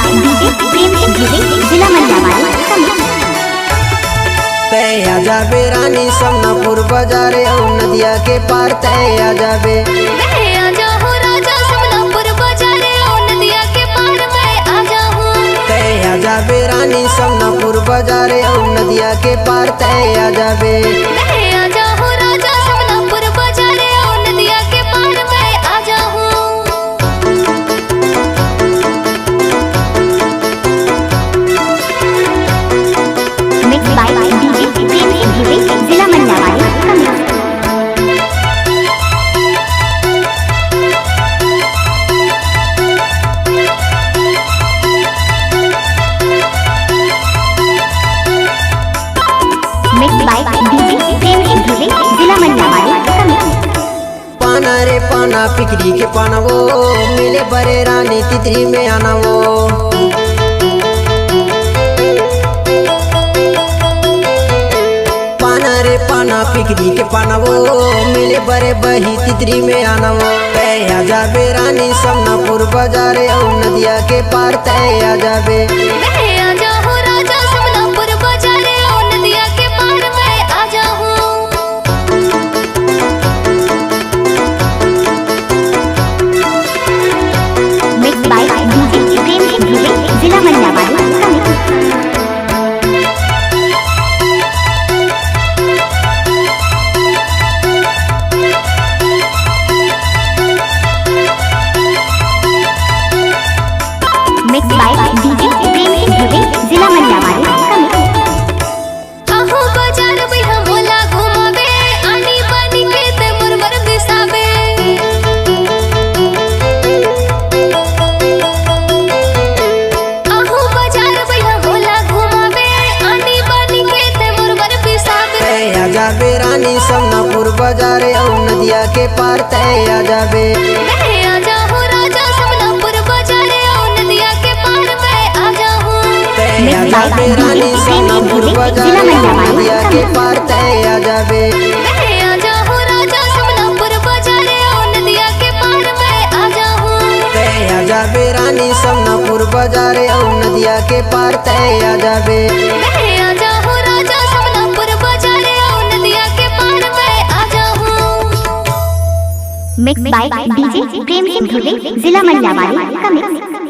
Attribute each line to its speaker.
Speaker 1: DJ Prem Singh जिला मंडावाली
Speaker 2: तय आ जाबे रानी समनापुर बाजारे और नदिया के पार तय आ जाबे जाबे रानी समनापुर बाजारे और नदिया के पार तय आ जाबे
Speaker 1: mix by DJ Prem Singh जिला मंडावाली जिला मंडावाली
Speaker 2: पाना रे पाना पिकरी के पाना वो मिले बरे रानी तितरी में आना वो पाना रे पाना पिकरी के पाना वो मिले बरे बही तितरी में आना वो तय आ जाबे रानी समनापुर बाजारे और नदिया के पार तय आ जाबे जिला मंडावाली mix by DJ Prem Singh जिला मंडावाली जाबे रानी समनापुर बाजारे और नदिया के पार तय आ जाबे जाबे रानी समनापुर बाजारे और नदिया के पार तय आ जाबे जाबे रानी समनापुर बाजारे और नदिया के पार तय आ जाबे
Speaker 1: mix by DJ Prem Singh जिला मंडावाली